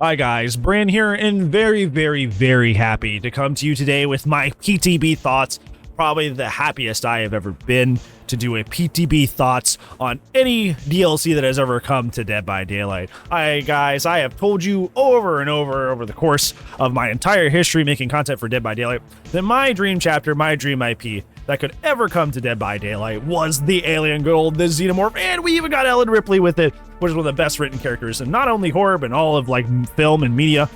Hi guys, Bran here, and very happy to come to you today with my PTB thoughts. Probably the happiest I have ever been to do a PTB thoughts on any DLC that has ever come to Dead by Daylight. Guys, I have told you over and over the course of my entire history making content for Dead by Daylight that my dream chapter, my dream IP that could ever come to Dead by Daylight was the alien good old the Xenomorph, and we even got Ellen Ripley with it, which is one of the best written characters in not only horror but all of like film and media.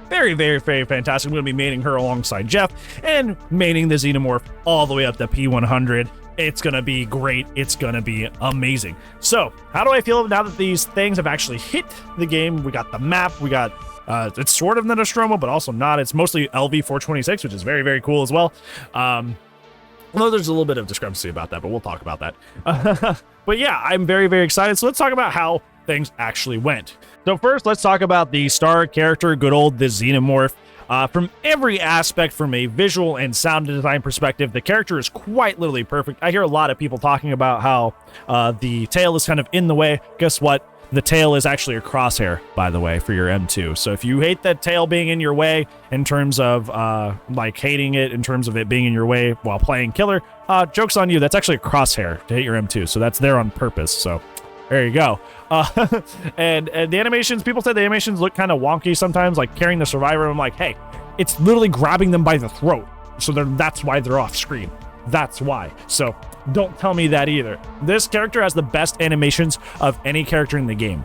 Very fantastic. I'm going to be maining her alongside Jeff and maining the Xenomorph all the way up to P100. It's going to be great. It's going to be amazing. So how do I feel now that these things have actually hit the game? We got the map. We got, it's sort of the Nostromo, but also not. It's mostly LV-426, which is very cool as well. Although there's a little bit of discrepancy about that, but we'll talk about that. But yeah, I'm very excited. So let's talk about how things actually went. So first, let's talk about the star character, good old the Xenomorph. From every aspect, from a visual and sound design perspective, the character is quite literally perfect. I hear a lot of people talking about how the tail is kind of in the way. Guess what? The tail is actually a crosshair, by the way, for your M2. So if you hate that tail being in your way in terms of like hating it in terms of it being in your way while playing killer, joke's on you. That's actually a crosshair to hit your M2. So that's there on purpose. So there you go. And the animations, people said the animations look kind of wonky sometimes, like carrying the survivor. I'm like, hey, it's literally grabbing them by the throat. So that's why they're off screen. That's why. So don't tell me that either. This character has the best animations of any character in the game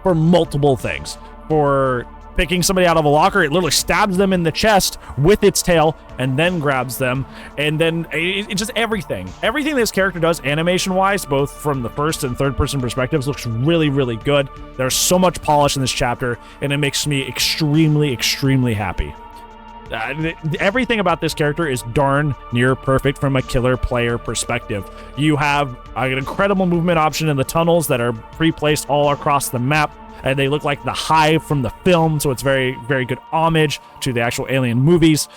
for multiple things. For picking somebody out of a locker, it literally stabs them in the chest with its tail and then grabs them. And then it's just everything. Everything this character does animation-wise, both from the first and third person perspectives, looks really good. There's so much polish in this chapter, and it makes me extremely happy. Everything about this character is darn near perfect from a killer player perspective. You have an incredible movement option in the tunnels that are pre-placed all across the map, and they look like the Hive from the film, so it's very good homage to the actual Alien movies.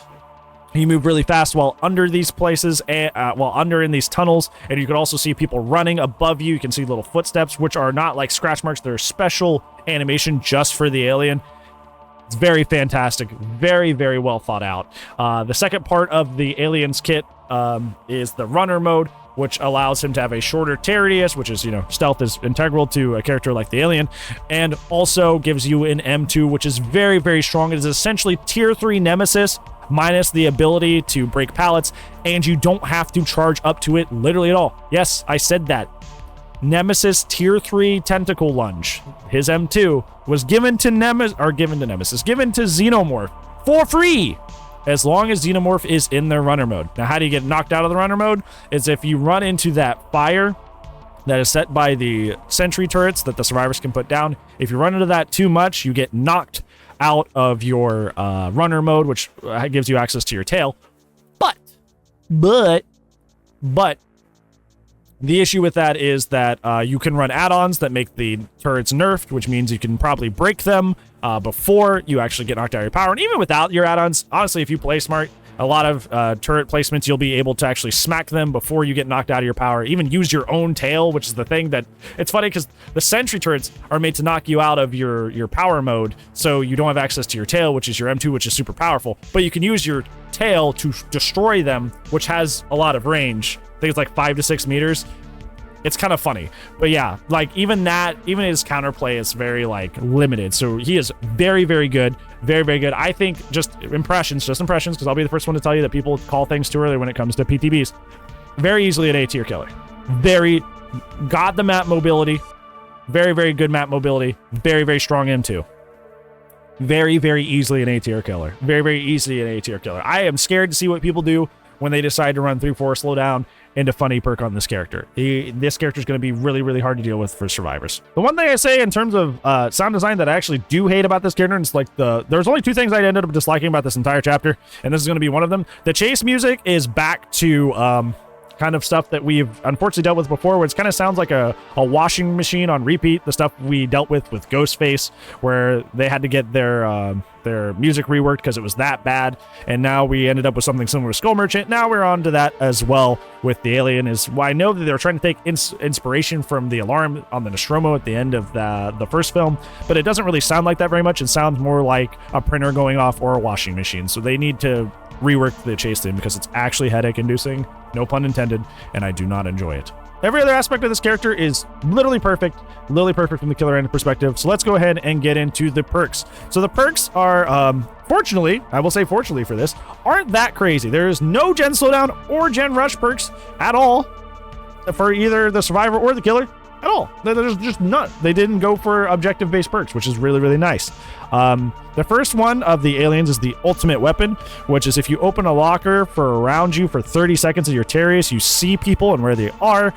You move really fast while under these places, while under in these tunnels, and you can also see people running above you. You can see little footsteps, which are not like scratch marks. They're special animation just for the alien. It's very fantastic, very well thought out. The second part of the alien's kit is the runner mode, which allows him to have a shorter tear radius, which is, stealth is integral to a character like the alien, and also gives you an M2, which is very strong. It is essentially tier 3 Nemesis minus the ability to break pallets, and you don't have to charge up to it literally at all. Yes, I said that. Nemesis tier 3 tentacle lunge. His M2 was given to Xenomorph for free as long as Xenomorph is in their runner mode. Now, how do you get knocked out of the runner mode? Is if you run into that fire that is set by the sentry turrets that the survivors can put down. If you run into that too much, you get knocked out of your runner mode, which gives you access to your tail. But the issue with that is that you can run add-ons that make the turrets nerfed, which means you can probably break them before you actually get knocked out of your power. And even without your add-ons, honestly, if you play smart, a lot of turret placements, you'll be able to actually smack them before you get knocked out of your power. Even use your own tail, which is the thing that... It's funny because the sentry turrets are made to knock you out of your power mode, so you don't have access to your tail, which is your M2, which is super powerful. But you can use your tail to destroy them, which has a lot of range. I think it's like 5 to 6 meters. It's kind of funny. But yeah, like even his counterplay is very like limited. So he is very good. Very good. I think just impressions, because I'll be the first one to tell you that people call things too early when it comes to PTBs. Very easily an A tier killer. Got the map mobility. Very good map mobility. Very strong M2. Very easily an A tier killer. Very easily an A tier killer. I am scared to see what people do when they decide to run 3-4 slow down into funny perk on this character. This character is going to be really hard to deal with for survivors. The one thing I say in terms of sound design that I actually do hate about this character, and it's like there's only 2 things I ended up disliking about this entire chapter, and this is going to be one of them. The chase music is back to kind of stuff that we've unfortunately dealt with before, where it kind of sounds like a washing machine on repeat. The stuff we dealt with Ghostface, where they had to get their music reworked because it was that bad, and now we ended up with something similar to Skull Merchant. Now we're on to that as well with the Alien. Is why I know that they're trying to take inspiration from the alarm on the Nostromo at the end of the first film, but it doesn't really sound like that very much. It sounds more like a printer going off or a washing machine. So they need to rework the chase theme because it's actually headache inducing, no pun intended, and I do not enjoy it. Every other aspect of this character is literally perfect from the killer end perspective. So let's go ahead and get into the perks. So the perks are, fortunately, I will say fortunately for this, aren't that crazy. There is no gen slowdown or gen rush perks at all for either the survivor or the killer at all. There's just none. They didn't go for objective-based perks, which is really, really nice. The first one of the aliens is the ultimate weapon, which is if you open a locker for around you for 30 seconds of your Terrius, you see people and where they are,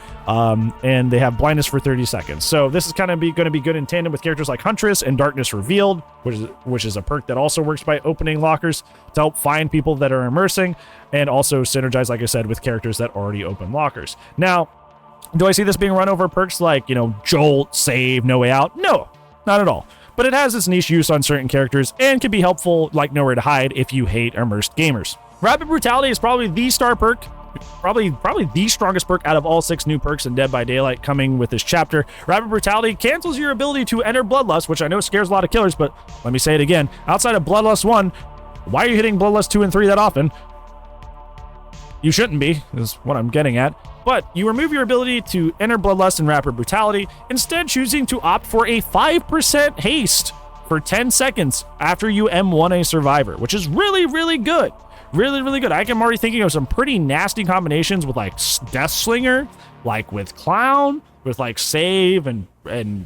and they have blindness for 30 seconds. So this is kind of going to be good in tandem with characters like Huntress and Darkness Revealed, which is a perk that also works by opening lockers to help find people that are immersing, and also synergize, like I said, with characters that already open lockers. Now, do I see this being run over perks like, Jolt, Save, No Way Out? No, not at all. But it has its niche use on certain characters and can be helpful like Nowhere to Hide if you hate immersed gamers. Rapid Brutality is probably the star perk, probably the strongest perk out of all 6 new perks in Dead by Daylight coming with this chapter. Rapid Brutality cancels your ability to enter Bloodlust, which I know scares a lot of killers, but let me say it again. Outside of Bloodlust 1, why are you hitting Bloodlust 2 and 3 that often? You shouldn't be, is what I'm getting at. But you remove your ability to enter Bloodlust and Rapid Brutality, instead choosing to opt for a 5% haste for 10 seconds after you M1 a survivor, which is really, really good. Really, really good. I'm already thinking of some pretty nasty combinations with like Death Slinger, like with Clown, with like Save and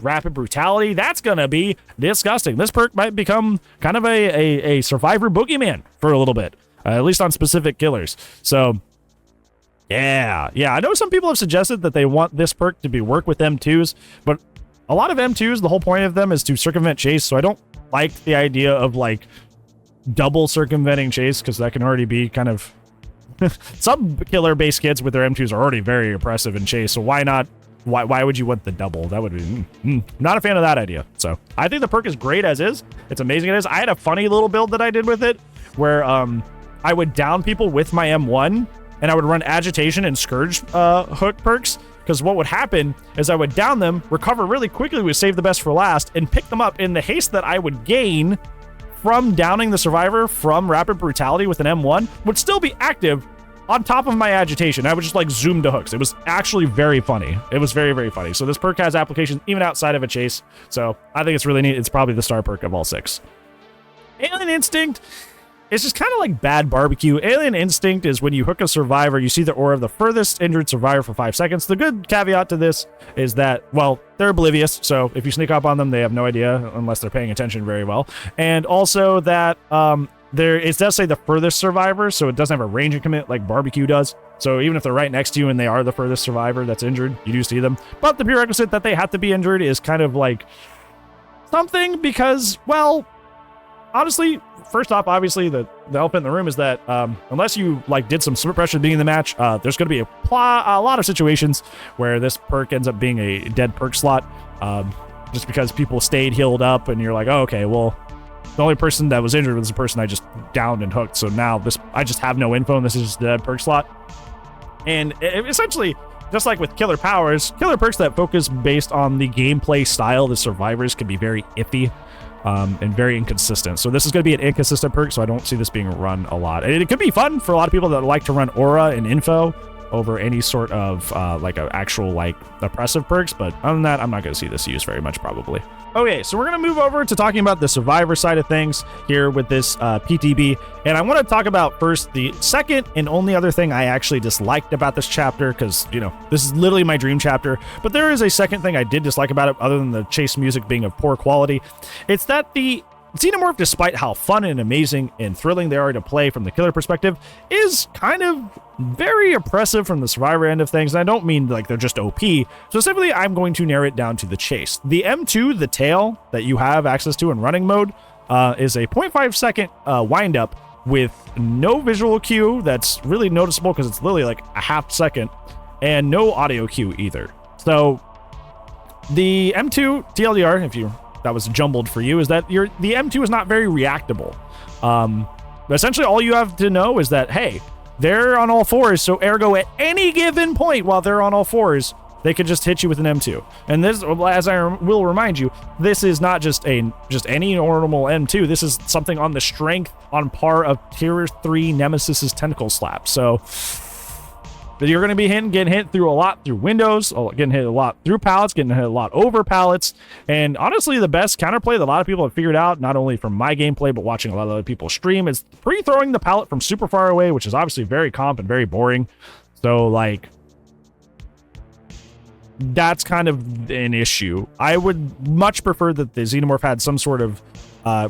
Rapid Brutality. That's gonna be disgusting. This perk might become kind of a survivor boogeyman for a little bit, at least on specific killers. So yeah, I know some people have suggested that they want this perk to be work with M2s, but a lot of M2s, the whole point of them is to circumvent chase, so I don't like the idea of like double circumventing chase, because that can already be kind of some killer base kits with their M2s are already very oppressive in chase, so why not? Why would you want the double? That would be not a fan of that idea. So I think the perk is great as is. It's amazing it is. I had a funny little build that I did with it where I would down people with my M1, and I would run Agitation and Scourge hook perks, because what would happen is I would down them, recover really quickly with Save the Best for Last, and pick them up in the haste that I would gain from downing the survivor from Rapid Brutality with an M1 would still be active on top of my Agitation. I would just like zoom to hooks. It was actually very funny. It was very, very funny. So this perk has applications even outside of a chase. So I think it's really neat. It's probably the star perk of all 6. Alien Instinct. It's just kind of like bad barbecue. Alien Instinct is when you hook a survivor, you see the aura of the furthest injured survivor for 5 seconds. The good caveat to this is that, well, they're oblivious, so if you sneak up on them, they have no idea unless they're paying attention very well. And also that it does say the furthest survivor, so it doesn't have a range of commit like barbecue does. So even if they're right next to you and they are the furthest survivor that's injured, you do see them. But the prerequisite that they have to be injured is kind of like something because, well, honestly, first off, obviously, the elephant in the room is that unless you like did some suppressor at the beginning of the match, there's going to be a lot of situations where this perk ends up being a dead perk slot, just because people stayed healed up, and you're like, oh, okay, well, the only person that was injured was the person I just downed and hooked, so now I just have no info, and this is just a dead perk slot. And essentially, just like with killer powers, killer perks that focus based on the gameplay style of the survivors can be very iffy. And very inconsistent. So this is going to be an inconsistent perk, so I don't see this being run a lot. And it could be fun for a lot of people that like to run aura and info over any sort of like an actual like oppressive perks, but other than that, I'm not going to see this used very much probably. Okay, so we're going to move over to talking about the survivor side of things here with this PTB, and I want to talk about first the second and only other thing I actually disliked about this chapter, because, this is literally my dream chapter, but there is a second thing I did dislike about it other than the chase music being of poor quality. It's that the Xenomorph, despite how fun and amazing and thrilling they are to play from the killer perspective, is kind of very oppressive from the survivor end of things. And I don't mean like they're just OP. Specifically, I'm going to narrow it down to the chase. The M2, the tail that you have access to in running mode, is a 0.5 second wind up with no visual cue that's really noticeable because it's literally like a half second. and no audio cue either. So the M2 TLDR, if that was jumbled for you, is that the M2 is not very reactable. Essentially, all you have to know is that, hey, they're on all fours, so ergo at any given point while they're on all fours, they could just hit you with an M2. And this, as I will remind you, this is not just any normal M2. This is something on the strength on par of Tier 3 Nemesis's Tentacle Slap. So you're going to be getting hit through a lot through windows, getting hit a lot through pallets, getting hit a lot over pallets. And honestly, the best counterplay that a lot of people have figured out, not only from my gameplay, but watching a lot of other people stream, is pre-throwing the pallet from super far away, which is obviously very comp and very boring. So, like, that's kind of an issue. I would much prefer that the Xenomorph had some sort of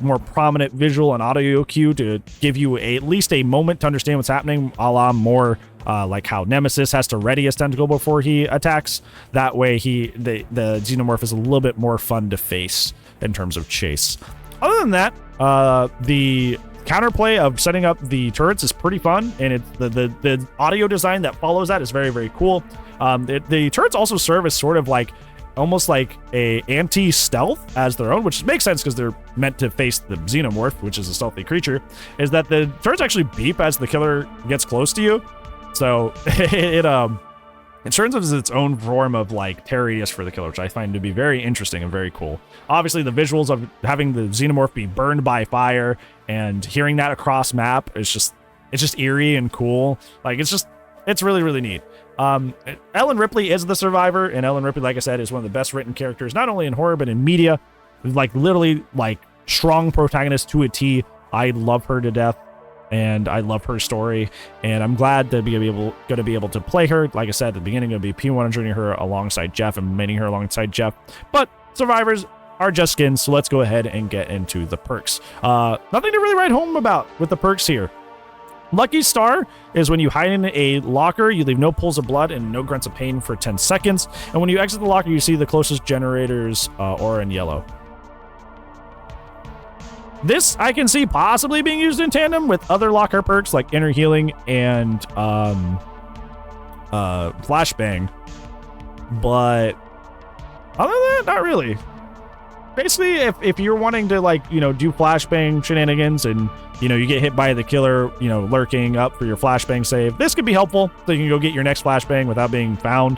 more prominent visual and audio cue to give you at least a moment to understand what's happening, a la more like how Nemesis has to ready his tentacle before he attacks. That way the Xenomorph is a little bit more fun to face in terms of chase. Other than that, the counterplay of setting up the turrets is pretty fun, and it's the audio design that follows that is very, very cool. The turrets also serve as sort of like almost like a anti-stealth as their own, which makes sense because they're meant to face the Xenomorph, which is a stealthy creature. Is that the turrets actually beep as the killer gets close to you, so it serves as its own form of like terrorius for the killer, which I find to be very interesting and very cool. Obviously, the visuals of having the Xenomorph be burned by fire and hearing that across map is just eerie and cool. Like it's really, really neat. Ellen Ripley is the survivor, and Ellen Ripley, like I said, is one of the best written characters, not only in horror but in media. Like literally, like strong protagonist to a T. I love her to death, and I love her story, and I'm glad to be going to be able to play her. Like I said at the beginning, going to be P100ing her alongside Jeff and maining her alongside Jeff. But survivors are just skins, so let's go ahead and get into the perks. Nothing to really write home about with the perks here. Lucky Star is when you hide in a locker, you leave no pools of blood and no grunts of pain for 10 seconds. And when you exit the locker, you see the closest generator's aura in yellow. This I can see possibly being used in tandem with other locker perks like Inner Healing and Flashbang. But other than that, not really. Basically, if you're wanting to, like, you know, do flashbang shenanigans and, you know, you get hit by the killer, you know, lurking up for your flashbang save, this could be helpful so you can go get your next flashbang without being found.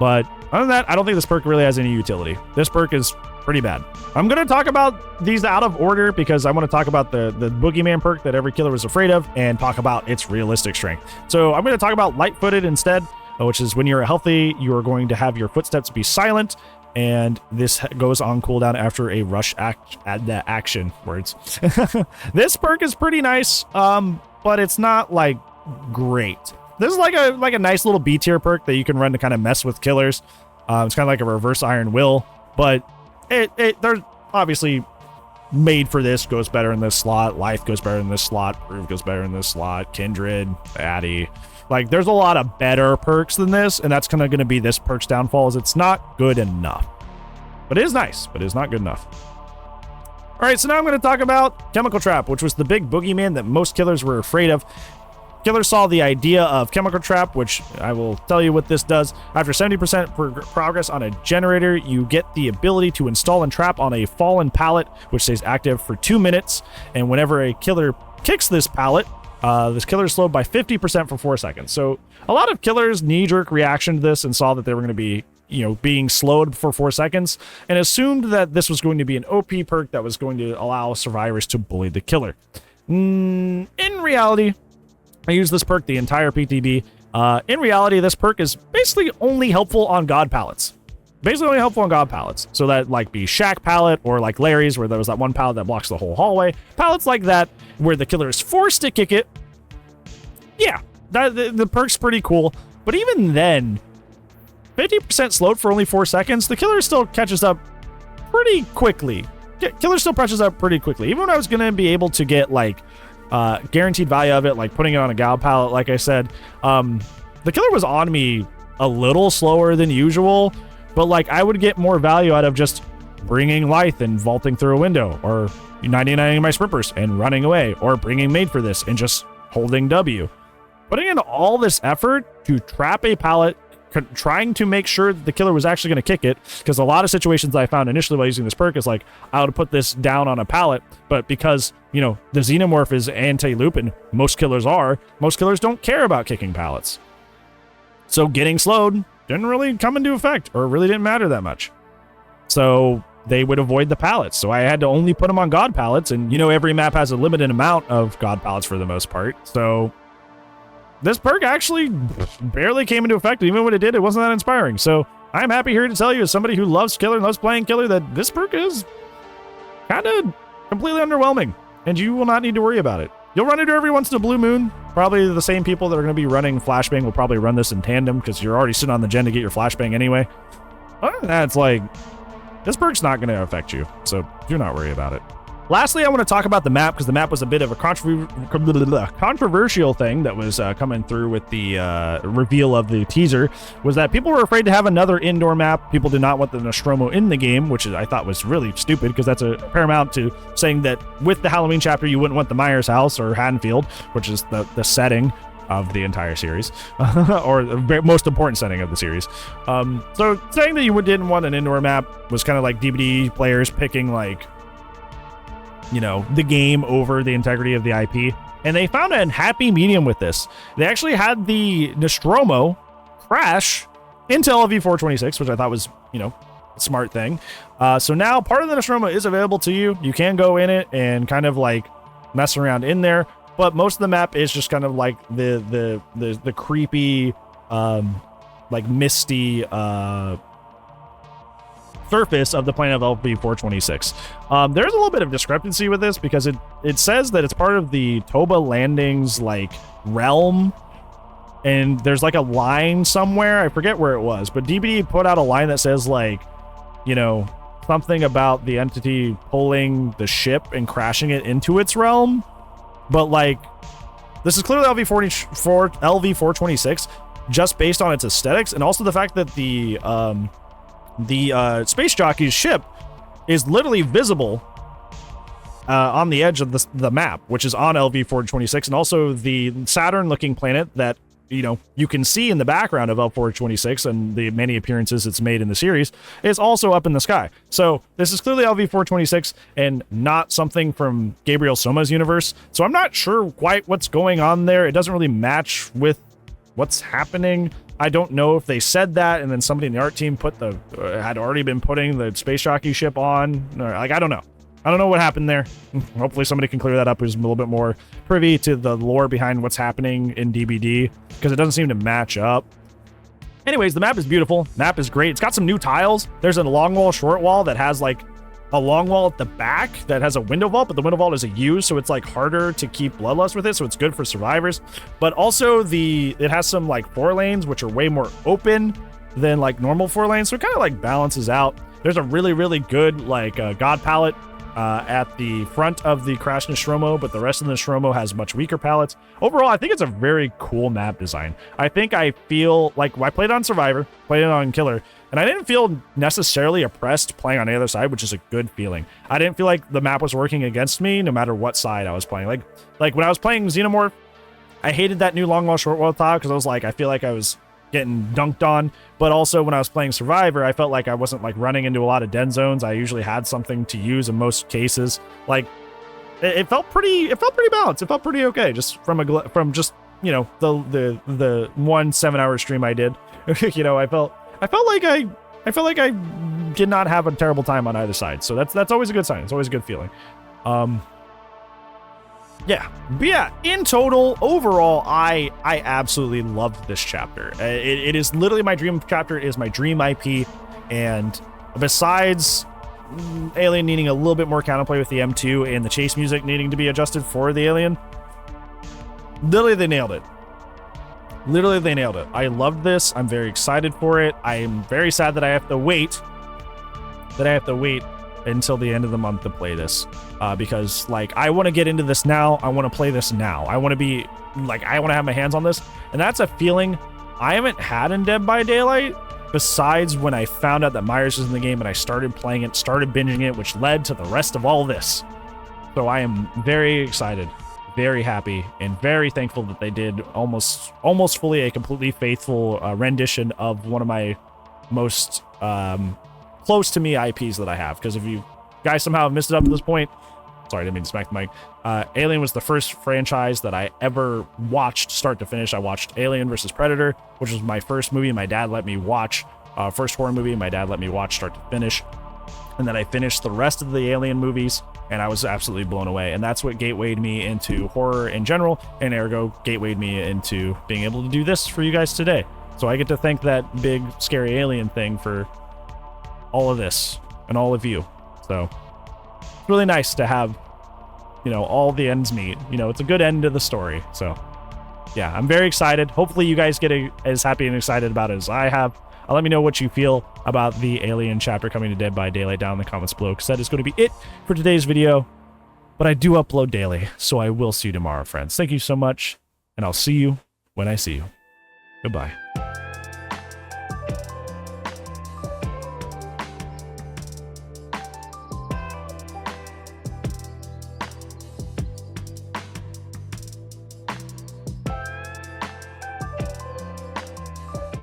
But other than that, I don't think this perk really has any utility. This perk is pretty bad. I'm going to talk about these out of order because I want to talk about the boogeyman perk that every killer is afraid of and talk about its realistic strength. So I'm going to talk about light-footed instead, which is when you're healthy, you are going to have your footsteps be silent. And this goes on cooldown after a rush action words. This perk is pretty nice, but it's not like great. This is like a nice little B tier perk that you can run to kind of mess with killers. It's kind of like a reverse Iron Will, but they're obviously made for this. Goes better in this slot. Life goes better in this slot. Prove goes better in this slot. Kindred, Addy. Like, there's a lot of better perks than this, and that's kind of going to be this perk's downfall, is it's not good enough. But it is nice, but it's not good enough. All right, so now I'm going to talk about Chemical Trap, which was the big boogeyman that most killers were afraid of. Killers saw the idea of Chemical Trap, which I will tell you what this does. After 70% progress on a generator, you get the ability to install and trap on a fallen pallet, which stays active for 2 minutes. And whenever a killer kicks this pallet, this killer is slowed by 50% for 4 seconds. So a lot of killers knee-jerk reaction to this and saw that they were going to be, you know, being slowed for 4 seconds and assumed that this was going to be an OP perk that was going to allow survivors to bully the killer. In reality, I use this perk the entire PTB. In reality, this perk is basically only helpful on God pallets. Basically only helpful on God pallets. So that like be Shack pallet or like Larry's where there was that one pallet that blocks the whole hallway. Pallets like that where the killer is forced to kick it. Yeah, the perk's pretty cool. But even then, 50% slowed for only 4 seconds, the killer still catches up pretty quickly. Killer still catches up pretty quickly. Even when I was going to be able to get like guaranteed value of it, like putting it on a Gal pallet, like I said, the killer was on me a little slower than usual. But like I would get more value out of just bringing Lithe and vaulting through a window, or 99ing my sprint burst and running away, or bringing Made for this and just holding W. Putting in all this effort to trap a pallet, trying to make sure that the killer was actually going to kick it, because a lot of situations I found initially while using this perk is like, I would put this down on a pallet, but because, you know, the Xenomorph is anti-loop, and most killers don't care about kicking pallets. So getting slowed didn't really come into effect, or really didn't matter that much. So they would avoid the pallets. So I had to only put them on God pallets, and you know, every map has a limited amount of God pallets for the most part. So this perk actually barely came into effect. Even when it did, it wasn't that inspiring. So I'm happy here to tell you, as somebody who loves killer and loves playing killer, that this perk is kind of completely underwhelming, and you will not need to worry about it. You'll run into every once in a blue moon. Probably the same people that are going to be running flashbang will probably run this in tandem, because you're already sitting on the gen to get your flashbang anyway. Other than that, it's like, this perk's not going to affect you, so do not worry about it. Lastly, I want to talk about the map, because the map was a bit of a controversial thing that was coming through with the reveal of the teaser, was that people were afraid to have another indoor map. People did not want the Nostromo in the game, which I thought was really stupid, because that's a paramount to saying that with the Halloween chapter, you wouldn't want the Myers house or Haddonfield, which is the setting of the entire series, or the most important setting of the series. So saying that you didn't want an indoor map was kind of like DBD players picking, like, you know, the game over the integrity of the IP. And they found a happy medium with this. They actually had the Nostromo crash into LV426, which I thought was, you know, a smart thing. So now part of the Nostromo is available to you. You can go in it and kind of like mess around in there, but most of the map is just kind of like the creepy, like misty, surface of the planet of LV426. There's a little bit of discrepancy with this, because it says that it's part of the Toba Landings like realm, and there's like a line somewhere, I forget where it was, but DBD put out a line that says, like, you know, something about the entity pulling the ship and crashing it into its realm. But like, this is clearly LV426 just based on its aesthetics, and also the fact that the space jockey's ship is literally visible on the edge of the map, which is on LV426, and also the Saturn-looking planet that, you know, you can see in the background of L426 and the many appearances it's made in the series is also up in the sky. So this is clearly LV426 and not something from Gabriel Soma's universe. So I'm not sure quite what's going on there. It doesn't really match with what's happening. I don't know if they said that and then somebody in the art team had already been putting the space jockey ship on. Like, I don't know. I don't know what happened there. Hopefully somebody can clear that up who's a little bit more privy to the lore behind what's happening in DBD, because it doesn't seem to match up. Anyways, the map is beautiful. Map is great. It's got some new tiles. There's a long wall, short wall that has like a long wall at the back that has a window vault, but the window vault is a U, so it's like harder to keep bloodlust with it, so it's good for survivors. But also it has some like 4 lanes, which are way more open than like normal 4 lanes, so it kind of like balances out. There's a really, really good like God palette at the front of the Crash Nostromo, but the rest of the Nostromo has much weaker palettes. Overall, I think it's a very cool map design. I feel like I played on Survivor, played it on Killer, and I didn't feel necessarily oppressed playing on the other side, which is a good feeling. I didn't feel like the map was working against me no matter what side I was playing. Like when I was playing Xenomorph, I hated that new long wall, short wall tile, because I was like, I feel like I was getting dunked on. But also when I was playing Survivor, I felt like I wasn't like running into a lot of den zones. I usually had something to use in most cases. Like it felt pretty balanced. It felt pretty okay, just from just, you know, the 1 7-hour stream I did. You know, I felt like I did not have a terrible time on either side. So that's always a good sign. It's always a good feeling. Yeah, but yeah, in total, overall, I absolutely loved this chapter. It is literally my dream chapter. It is my dream IP, and besides Alien needing a little bit more counterplay with the M2 and the chase music needing to be adjusted for the Alien, literally they nailed it. Literally they nailed it. I loved this. I'm very excited for it. I am very sad that I have to wait until the end of the month to play this, because like I want to get into this now. I want to play this now. I want to have my hands on this, and that's a feeling I haven't had in Dead by Daylight, besides when I found out that Myers is in the game and I started playing it, started binging it, which led to the rest of all this. So I am very excited very happy and very thankful that they did almost fully a completely faithful rendition of one of my most close to me IPs that I have. Because if you guys somehow have missed it up to this point, sorry, I didn't mean to smack the mic. Alien was the first franchise that I ever watched start to finish. I watched Alien vs. Predator, which was my first movie my dad let me watch. First horror movie my dad let me watch start to finish. And then I finished the rest of the Alien movies, and I was absolutely blown away. And that's what gatewayed me into horror in general, and ergo gatewayed me into being able to do this for you guys today. So I get to thank that big, scary alien thing for all of this and all of you. So it's really nice to have, you know, all the ends meet. You know, it's a good end to the story. So yeah, I'm very excited. Hopefully you guys get as happy and excited about it as I have. Let me know what you feel about the Alien chapter coming to Dead by Daylight down in the comments below, because that is going to be it for today's video. But I do upload daily, so I will see you tomorrow, friends. Thank you so much, and I'll see you when I see you. Goodbye.